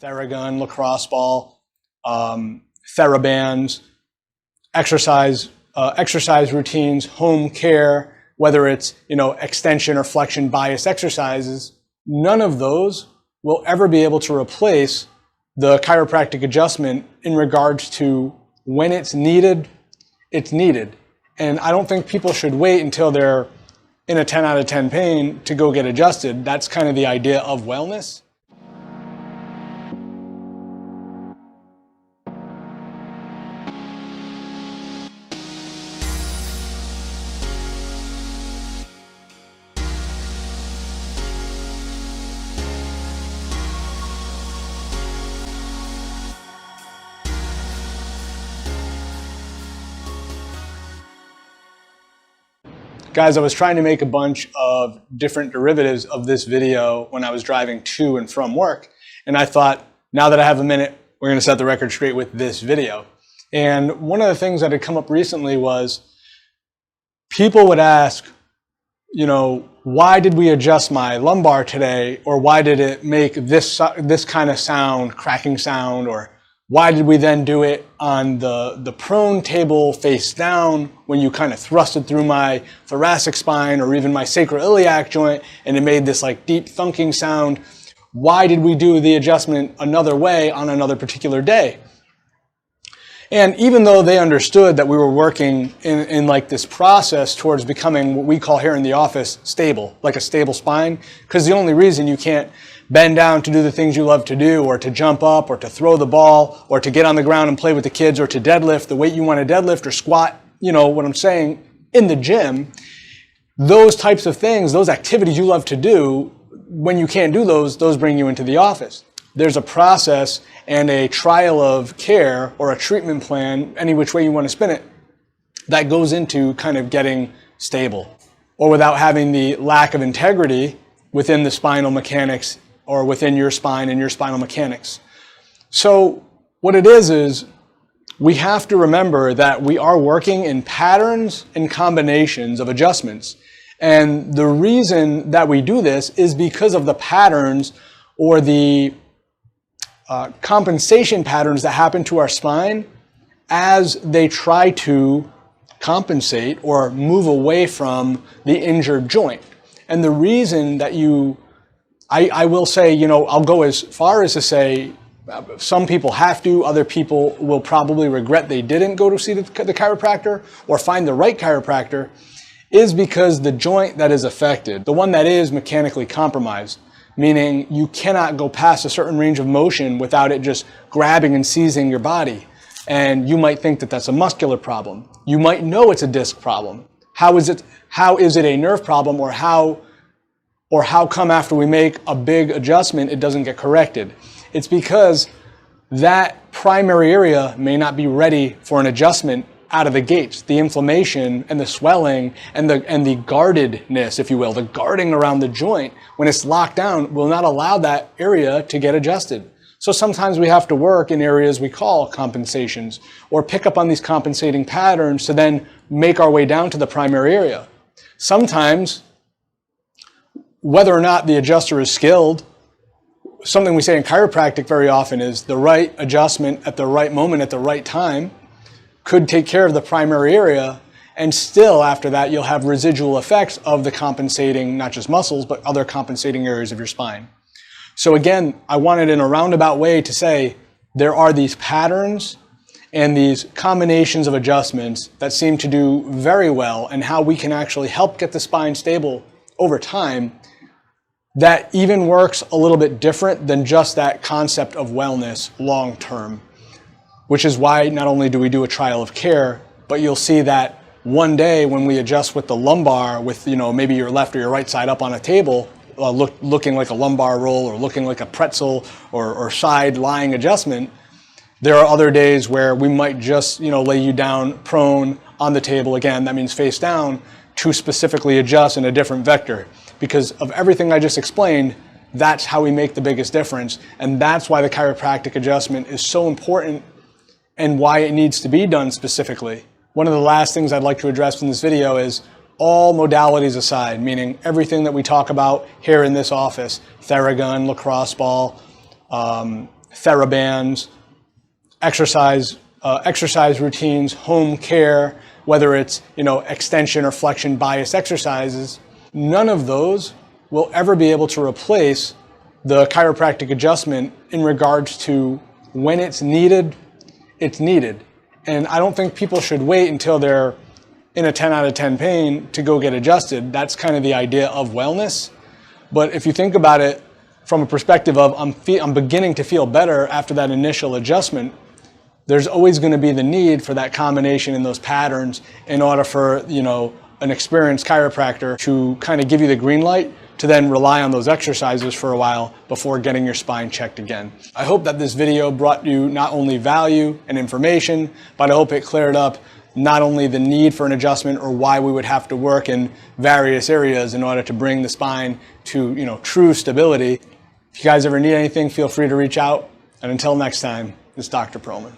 Theragun, lacrosse ball, TheraBands, exercise routines, home care, whether it's, extension or flexion bias exercises, none of those will ever be able to replace the chiropractic adjustment in regards to when it's needed, it's needed. And I don't think people should wait until they're in a 10 out of 10 pain to go get adjusted. That's kind of the idea of wellness. Guys, I was trying to make a bunch of different derivatives of this video when I was driving to and from work. And I thought, now that I have a minute, we're going to set the record straight with this video. And one of the things that had come up recently was people would ask, why did we adjust my lumbar today? Or why did it make this kind of sound, cracking sound? Or why did we then do it on the prone table face down when you kind of thrusted through my thoracic spine or even my sacroiliac joint and it made this like deep thunking sound? Why did we do the adjustment another way on another particular day? And even though they understood that we were working in like this process towards becoming what we call here in the office stable, like a stable spine, because the only reason you can't bend down to do the things you love to do, or to jump up, or to throw the ball, or to get on the ground and play with the kids, or to deadlift the weight you want to deadlift, or squat, what I'm saying, in the gym, those types of things, those activities you love to do, when you can't do those bring you into the office. There's a process and a trial of care or a treatment plan, any which way you want to spin it, that goes into kind of getting stable, or without having the lack of integrity within the spinal mechanics or within your spine and your spinal mechanics. So what it is we have to remember that we are working in patterns and combinations of adjustments. And the reason that we do this is because of the patterns or the compensation patterns that happen to our spine as they try to compensate or move away from the injured joint. And the reason that I will say, I'll go as far as to say some people have to, other people will probably regret they didn't go to see the chiropractor or find the right chiropractor, is because the joint that is affected, the one that is mechanically compromised, meaning you cannot go past a certain range of motion without it just grabbing and seizing your body. And you might think that that's a muscular problem. You might know it's a disc problem. How is it a nerve problem, or how come after we make a big adjustment it doesn't get corrected? It's because that primary area may not be ready for an adjustment out of the gates. The inflammation and the swelling and the guardedness, if you will, the guarding around the joint, when it's locked down, will not allow that area to get adjusted. So sometimes we have to work in areas we call compensations, or pick up on these compensating patterns to then make our way down to the primary area. Sometimes, whether or not the adjuster is skilled, something we say in chiropractic very often is the right adjustment at the right moment at the right time could take care of the primary area, and still after that you'll have residual effects of the compensating, not just muscles, but other compensating areas of your spine. So again, I wanted in a roundabout way to say there are these patterns and these combinations of adjustments that seem to do very well, and how we can actually help get the spine stable over time, that even works a little bit different than just that concept of wellness long term. Which is why not only do we do a trial of care, but you'll see that one day when we adjust with the lumbar, with maybe your left or your right side up on a table, looking like a lumbar roll or looking like a pretzel or side lying adjustment, there are other days where we might just lay you down prone on the table, again, that means face down, to specifically adjust in a different vector. Because of everything I just explained, that's how we make the biggest difference. And that's why the chiropractic adjustment is so important and why it needs to be done specifically. One of the last things I'd like to address in this video is all modalities aside, meaning everything that we talk about here in this office, Theragun, lacrosse ball, TheraBands, exercise routines, home care, whether it's, extension or flexion bias exercises, none of those will ever be able to replace the chiropractic adjustment in regards to when it's needed, it's needed. And I don't think people should wait until they're in a 10 out of 10 pain to go get adjusted. That's kind of the idea of wellness. But if you think about it from a perspective of I'm beginning to feel better after that initial adjustment, there's always going to be the need for that combination in those patterns in order for, an experienced chiropractor to kind of give you the green light to then rely on those exercises for a while before getting your spine checked again. I hope that this video brought you not only value and information, but I hope it cleared up not only the need for an adjustment or why we would have to work in various areas in order to bring the spine to, true stability. If you guys ever need anything, feel free to reach out. And until next time, this is Dr. Pearlman.